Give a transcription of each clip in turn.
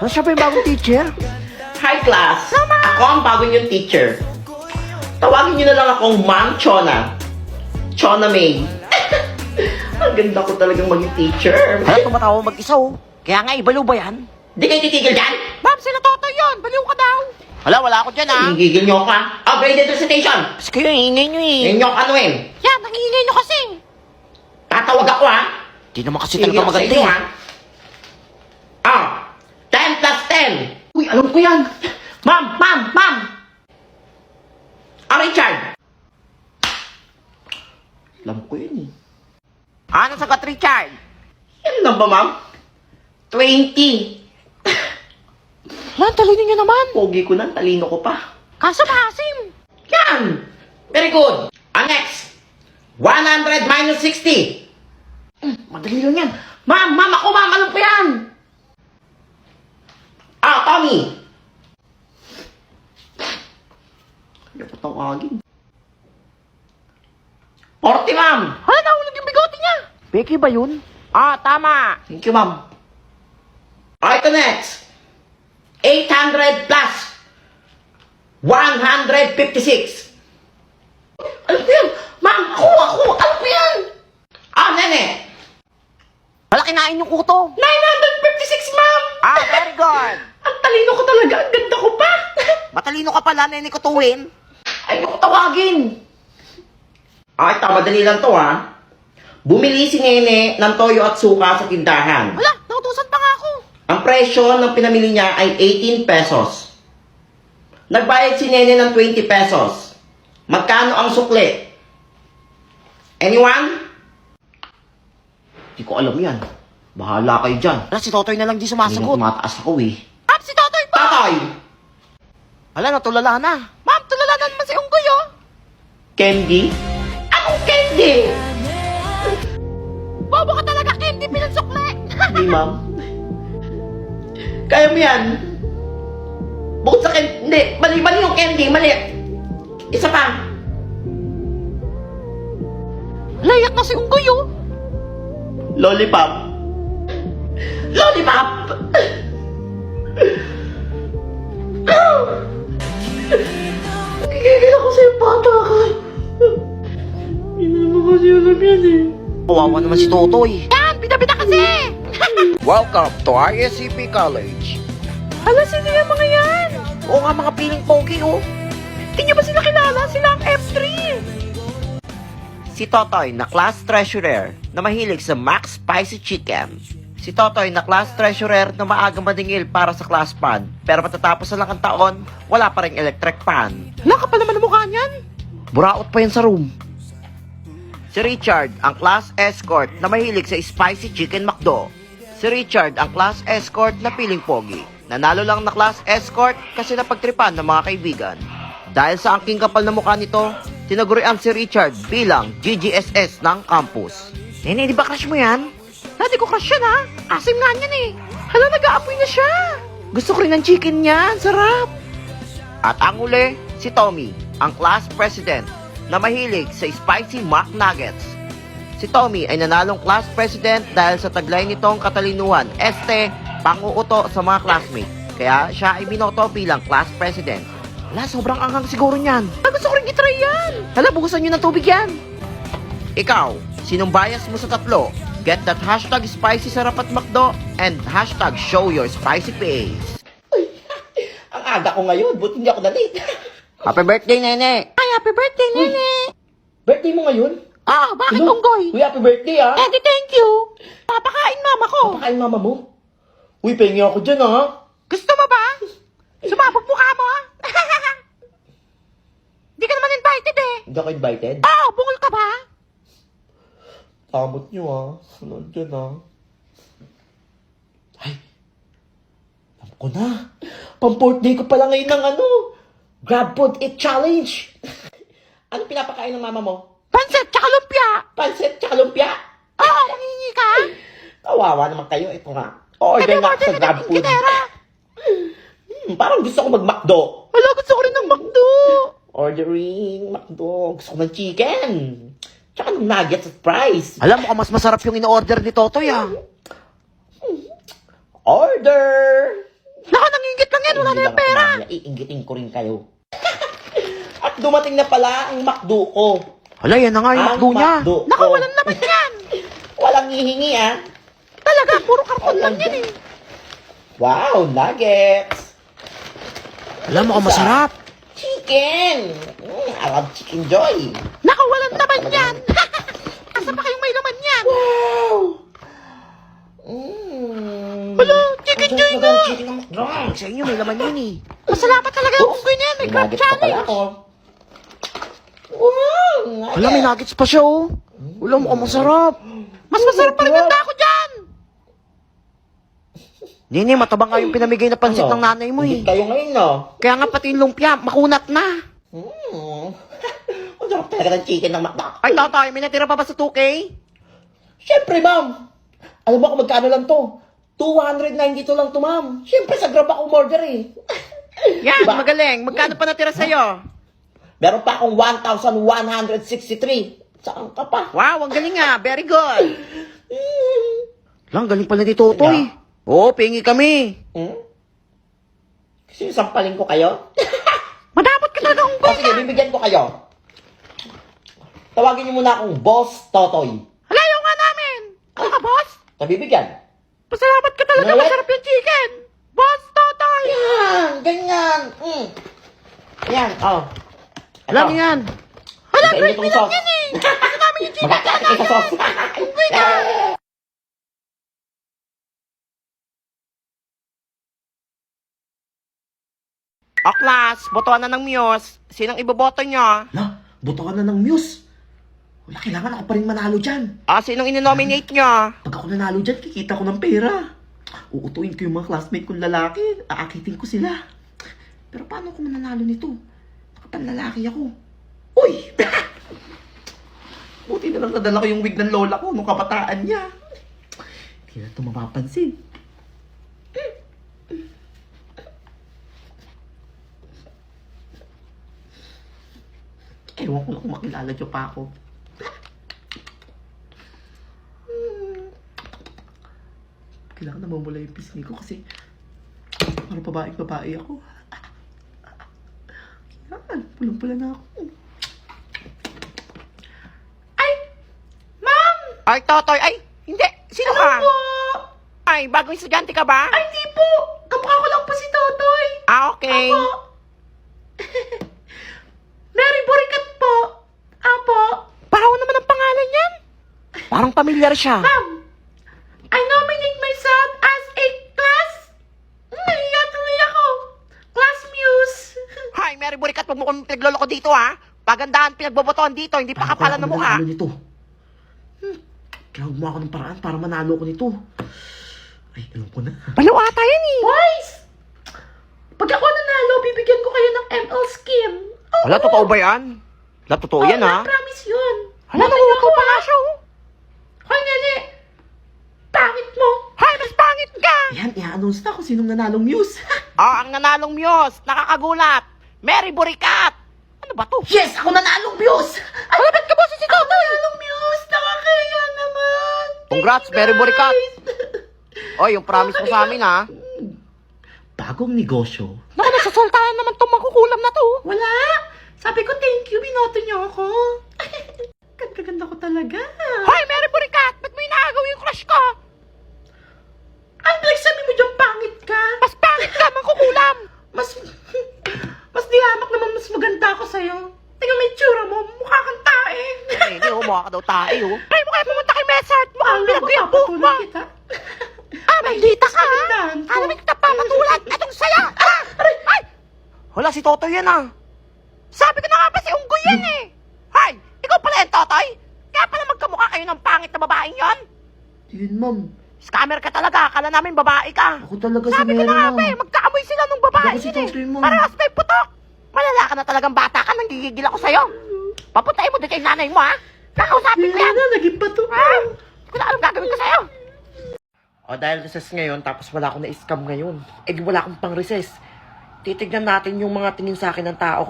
Ano siya ba yung bagong teacher? Hi class! Ako ang bagong yung teacher. Tawagin niyo na lang akong Ma'am Chona. Chona May. Ang ganda ko talagang maging teacher. Hala, tumatawa mag-isa oh. Kaya nga, ibalo ba yan? Di kayo titigil dyan? Ma'am, sila Totoy yun. Baliw ka daw. Hala, wala ako dyan ah. Hingigil niyo ka. Upgraded recitation. Kasi kayo, ingay nyo eh. Yan yung anuin. Yan, nangingay nyo kasi. Tatawag ako ha. Di naman kasi Hingigil talaga ako sa maganda inyo eh. ha. 10 plus 10. Uy, alam ko yan. Ma'am. Richard. Alam ko yun eh. Ano sagot, Richard? Yan lang ba, ma'am? 20. Hala, talino nyo naman. Pogi ko na, talino ko pa. Kaso maasim. Yan! Very good. Next. 100 minus 60. Madali lang yan. Ma'am, ako, alam ko yan. Tommy. Hindi ko tawagin. 40, ma'am. Hala, nahulog yung bigote niya. Becky ba yun? Tama. Thank you, ma'am. Ito next. 800 plus 156. Alam ko yan. Ma'am, ako. Alam ko yan. Nene. Hala, kinain yung kuto. 956, ma'am. Very good. Ang talino ko talaga. Ang ganda ko pa. Matalino ka pala, nene ko tuwin. Ay, naku, tawagin. Ito, madali lang to, ha. Bumili si Nene ng toyo at suka sa tindahan. Hala, nautusan pa nga ako. Ang presyo ng pinamili niya ay 18 pesos. Nagbayad si Nene ng 20 pesos. Magkano ang sukli? Anyone? Hindi ko alam yan. Bahala kayo dyan. Hala, si Totoy na lang di Hindi sumasagot. na tumataas ako eh. Ma'am, si Totoy pa! Tatay! Hala, natulala na. Ma'am, tulala na naman si Unggoy oh. Candy? Anong candy? Bobo ka talaga, Candy, pinansukli. Hindi, ma'am. Kaya mo yan. Bukod sa candy. Hindi, mali yung candy. Mali. Isa pa. Layak na si Unggoy oh. Lollipop. Lollipop! Nagigigil ako sa'yo, bata ka. Hindi mo kasi alam yan eh. Kawawa naman si Totoy. Yan, bida-bida kasi. Welcome to ISCP College. Hala, sino yung mga yan? Oo nga, mga piling pogi oh. Hindi niyo ba sila kilala? Sila ang F3. Si Totoy na class treasurer na mahilig sa Max Spicy Chicken. Si Totoy na class treasurer na maagang maningil para sa class fund. Pero matatapos na lang ang taon, wala pa rin electric fan. Wala ka pa naman ang mukha niyan. Buraot pa yan sa room. Si Richard ang class escort na mahilig sa Spicy Chicken McDo. Si Richard ang class escort na piling pogi. Nanalo lang na class escort kasi napagtripan ng mga kaibigan. Dahil sa angking kapal na mukha nito, tinagurian si Richard bilang GGSS ng campus. Nene, di ba crush mo yan? Hindi ko crush yan ha. Asim nga niyan eh. Hala, nag-aapoy na siya. Gusto ko rin ng chicken niyan. Sarap. At ang uli, si Tommy, ang class president na mahilig sa Spicy McNuggets. Si Tommy ay nanalong class president dahil sa taglay nitong katalinuhan, panguuto sa mga classmates. Kaya siya ay binoto bilang class president. Hala, sobrang anghang siguro niyan. Gusto ko rin itry yan. Hala, bukusan nyo ng tubig yan. Ikaw, sinong bias mo sa tatlo? Get that hashtag spicy sarap at McDo and hashtag show your spicy face. Ang aga ko ngayon, buti hindi ako na-late. Happy birthday, Nene! Ay, happy birthday, Nene! Birthday mo ngayon? Bakit, Ano? Unggoy? Uy, happy birthday ah. Thank you. Papakain mama ko. Pakain mama mo. Uy, pengi ako dyan ah. Gusto mo ba? Sumabog mukha mo, ha? Di ka naman invited eh. Hindi ako invited. Bungol ka ba? Tamot nyo ah. Ano dyan ah. Ay. Alam ko na. Pang-birthday ko pala ngayon ng ano. Grab Food Eat Challenge. Ano pinapakain ng mama mo? Pansit tsaka lumpia. Pansit tsaka lumpia. Mangingi ka? Kawawa naman kayo. Ito nga. Order na ako sa Grab Food. Parang gusto ko mag-McDo. Wala, gusto ko rin ng McDo. Ordering McDo. Gusto ko ng chicken. Tsaka ng nuggets at fries. Alam mo ka, mas masarap yung in-order ni Totoy, ah. Order! Kaya iingitin ko rin kayo. At dumating na pala ang McDo ko. Hala, yan na nga yung Ang McDo niya. McDo ko. Naku, walang naman yan. Walang hihingi, ah. Talaga, puro karton lang yan eh. Wow, nuggets. Alam mo, masarap. Chicken. I love chicken joy. Naku, walang naman yan. Asa pa kayong may laman yan? Wow. Hala, chicken joy nga. Chicken ng McDo. Sa inyo, may laman yun eh. Masalamat talaga yung unggoy niyan. May crab Nuggets pa pala challenge. ako. Wow, Hala, may nuggets pa siya oh. Wala, mukhang masarap. Mas masarap pa rin yung dako dyan. Nini, matabang nga yung pinamigay na pansit ng nanay mo Hindi eh. kayo ngayon, no? Kaya nga pati yung lumpia, makunat na. Ang sarap talaga ng chicken ng McDo. Ay, Totoy, may natira pa ba sa 2K? Siyempre, ma'am. Alam mo kung magkano lang to? 292 lang to, ma'am. Siyempre, sa Grab ako umorder eh. Yan, Diba? magaling. Magkano pa natira sa'yo? Meron pa akong 1,163. Saan ka pa? Wow, ang galing nga. Very good. Lang, galing pala ni Totoy. Oo, pingi kami. Kasi sampalin ko kayo? Madamot ka talaga O unggoy. sige, bibigyan ko kayo. Tawagin niyo muna akong Boss Totoy. Halayo nga namin. Ano ka, boss? Bibigyan. Masalamat ka talaga. Ano ulit? Masarap yung chicken. Boss Totoy. Yan, ganyan. Yan, oh. Ito. Lang yan. Hala, great itong sauce. Kasi namin yung chicken. Magkakatikay sa sauce. O, class, botohan na ng Muse. Sinong iboboto nyo? Na, botohan na ng Muse. Wala, kailangan ako pa rin manalo dyan. Sinong inonominate nyo? Pag ako nanalo dyan, kikita ko ng pera. Uutuin ko yung mga classmate kong lalaki. Aakitin ko sila. Pero paano ako mananalo nito? Nakapanlalaki ako. Uy! Buti na lang nadala ko yung wig ng lola ko nung kabataan niya. Hindi na ito mapapansin. Ewan ko na kung makilala niyo pa ako. Kailangan na mamula yung pisngi ko kasi parang babae ako. Kailangan, pulang-pula na ako. Ay, Totoy, ay, hindi. Sino ka? Po! Ay, bagong estudyante ka ba? Ay, di po! Kamukha ko lang po si Totoy. Okay. Apo. Mary Burikat po. Apo. Baho naman ang pangalan yan. Parang pamilyar siya. Ma'am, I nominate myself as a class. Nahiya tuloy ako. Class muse. Hay, Mary Burikat, huwag mo kong pinagloloko dito, ha? Pagandahan pinagbobotohan dito, hindi pa kapalan ng mukha. Nito? Kaya gumawa ko ng paraan para manalo ko nito. Ay, alam ko na. Balo ata yan, eh. Boys! Pag ako nanalo, bibigyan ko kayo ng ML skin. Oh, Hala, totoo ba yan? Hala, totoo yan, ha? promise yun. Hala, nanguto pa nga siya, oh. Hoy, Nene! Pangit mo! Hay, mas pangit ka! Ayan, i-announce na kung sinong nanalong muse. Ang nanalong Muse, nakakagulat. Mary Burikat. Ano ba to? Yes! Ako nanalong muse! Ay, Ba't ka ba si ako nanalong muse! Nakakaya naman! Congrats, Mary Burikat. Oy, yung promise mo sa amin, ha? Bagong negosyo. Naku, nasasaltahan naman tong makukulam na to. Wala! Sabi ko, thank you, binoto niyo ako. Ganda ko talaga. Hoy, Mary Burikat, ba't mo inaagaw yung crush ko? Ang sabi mo dyan, pangit ka. Mas pangit ka, makukulam. Mas dihamak naman, mas maganda ako sa'yo. Tingnan mo yung tsura mo, mukha kang tae. Hindi, mukha ka daw tayo. Ay, mo kaya pumunta kay Mesart. Mukhang pinagay ang buhok mo. Papatulan kita. Maldita ka, ha? Kagandahan ko. Alam mo kita papatulan. Itong saya. Ay! Hala, si Totoy yan, ha? Sabi ko na nga ba si Unggoy yan, eh. Hay, ikaw pala yan, Totoy. Kaya pala magkamukha kayo ng pangit na babaeng yon. Yun, ma'am. Scammer ka talaga. Akala namin babae ka. Ako talaga Sabi ko na nga ba, eh, magkaamoy sila nung babae Ako si yun, eh. Totoy, ma'am. Parehas may putok. Malala ka na talagang bata ka. Nanggigigil ako sa'yo. Papuntahin mo dito yung nanay mo, ha? Kakausapin ko yan. Naging bato Ha? Hindi ko na alam gagawin ko sa'yo. O, dahil recess ngayon, tapos wala akong na-scam ngayon. Eh, wala akong pang-recess. Titignan natin yung mga tingin sa akin ng tao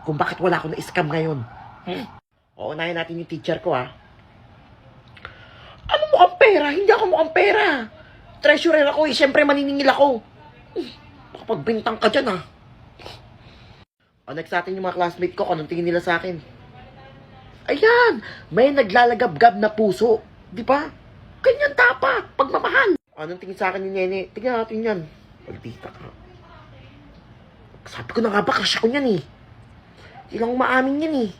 kung bakit wala akong na-scam ngayon. O, unahin natin yung teacher ko, ha? Ano mukhang pera? Hindi ako mukhang pera. Treasurer ako, eh. Siyempre, maniningil ako. Baka pagbintang ka dyan, ha? O, next natin yung mga classmate ko, kung anong tingin nila sa akin. Ayan! May naglalagab-gab na puso. Di ba? Ganyan dapat, pagmamahal. Anong tingin sa akin ni Nene? Tingnan natin yan. Pagdita ka. Sabi ko na nga ba, crush ako niyan eh. Hindi lang umaamin yan eh.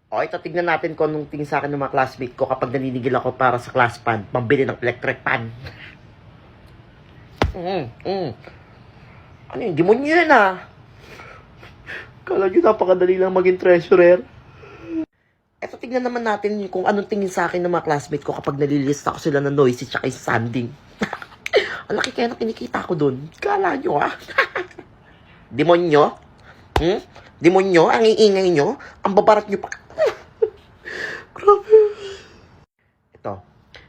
O, ito tignan natin kung anong tingin sa akin ng mga classmate ko kapag naninigil ako para sa class pan, pambili ng electric pan. Ano yun? Demonyo yan ah. Kala nyo napakadali lang maging treasurer. Eto, tignan naman natin kung anong tingin sa akin ng mga classmate ko kapag nalilista ko sila ng noisy tsaka yung sanding. Ang laki kaya na kinikita ko dun. Kala nyo ah. Demonyo? Demonyo? Ang iingay nyo? Ang babarat nyo pa. Grabe. Ito.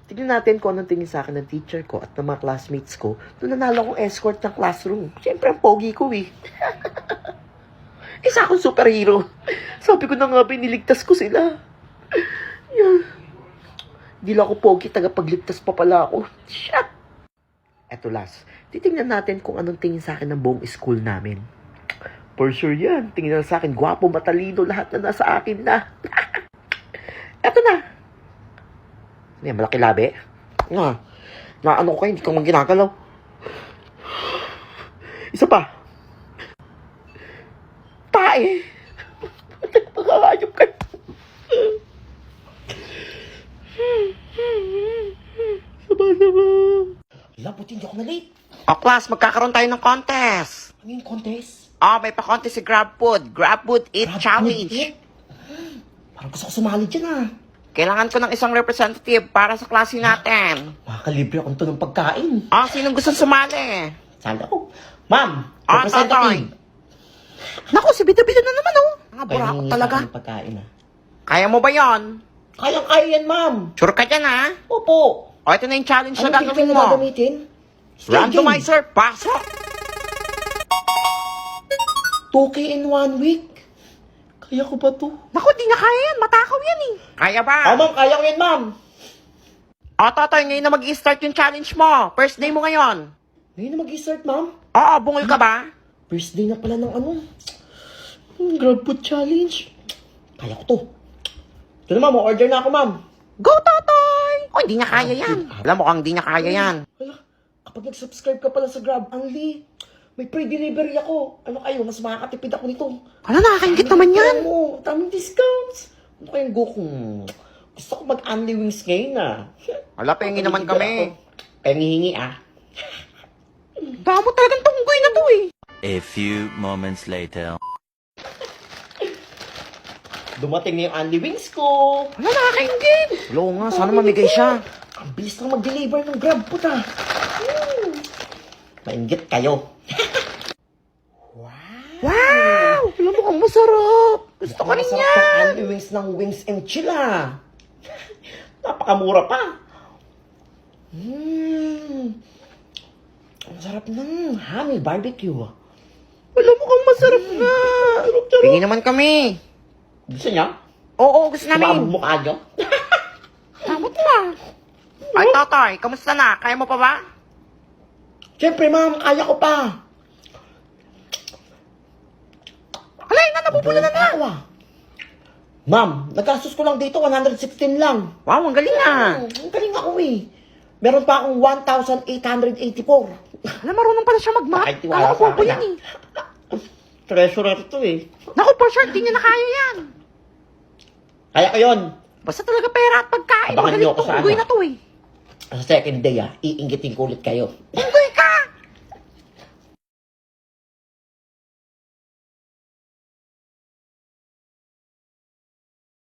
Tignan natin kung anong tingin sa akin ng teacher ko at ng mga classmates ko nung nanalo akong escort ng classroom. Siyempre, ang pogi ko eh. Isa akong superhero. Sabi ko na nga, biniligtas ko sila. Yan. Di lang ako pogi, tagapagligtas pa pala ako. Shut! Eto last. Titingnan natin kung anong tingin sa akin ng buong school namin. For sure yan. Tingnan sa akin, gwapo, matalino, lahat na nasa akin na. Eto na. Yan, malaki labi. Nga. Ano ko kayo, hindi ko mang ginagalaw. Isa pa. Tae. Pagkakayop kayo. Sama-sama. Labot, hindi ako na late. O class, magkakaroon tayo ng contest. Ano yung contest? O, may pa-contest si GrabFood. GrabFood Eat Grab Challenge. food, eh. Parang gusto ko sumali dyan ah. Kailangan ko ng isang representative para sa klase natin. Makakalibre akong to ng pagkain. O, sinong gusto sumali? Sana ako. Ma'am, Ah, representative. Naku, si Bida-Bida na naman oh. Mga burakot Pahingi talaga. sa akin ng pagkain ah. Kaya mo ba yon? Kayang-kaya yan, ma'am. Sure ka dyan ha? Opo. O, ito na yung challenge na Anong gagawin picture na mo. gagamitin? Randomizer, pasok! 2K in 1 week? Kaya ko ba to? Naku, di niya kaya yan. Matakaw yan eh. Kaya ba? Oh, ma'am, kaya ko yan, ma'am. O, Totoy, ngayon na mag-i-start yung challenge mo. First day mo ngayon. Ngayon na mag-start, ma'am. Oo, bungol ka ba? First day na pala ng ano. Grab food challenge. Kaya ko to. Ito na, ma'am. Order na ako, ma'am. Go, Totoy! O, hindi niya kaya yan. Alam mo kung hindi niya kaya yan. Hala, kapag nag-subscribe ka pala sa Grab, Anli, may free delivery ako. Ano kayo, mas makakatipid ako nito. Ano, nakakaingit naman yan. Ano, tamang discounts. Ano kayang go kung gusto ko mag-Anli Wings ngayon ah. Wala, pengi naman kami. Pengihingi ah. Damo talagang tunggoy na to eh. A few moments later. Dumating na yung Anli Wings ko. Wala, nakakaingit. Wala nga, sana mamigay siya. Ang bilis lang mag-deliver ng Grab po ta. Mainggit kayo. Wow! Alam mo kung masarap. Gusto ko rin Masarap yan. ng Anli Wings ng Wings and Chill ah. Napakamura pa. Ang sarap ng honey barbecue. Alam mo kung masarap na. Pingi naman kami. Gusto niya? Oo, gusto namin. Sumabog mukha niyo? Sabot na. Ay, Totoy, kamusta na? Kaya mo pa ba? Siyempre, ma'am, kaya ko pa. Alay na, nabubula na na. Ako, ah. Ma'am, nagastos ko lang dito, 116 lang. Wow, ang galing na. Ang galing ako eh. Meron pa akong 1,884. Alam, marunong pala siya mag-map. Ay, tiwala Kala ko sa po akin, yan ah. eh. Treasurer to eh. Naku, for sure, di niya na kaya yan. Kaya ko yun. Basta talaga pera at pagkain. Abangan niyo Magaling ako sa tunggoy ano. na to eh. Sa second day ah, iingitin ko ulit kayo. Tunggoy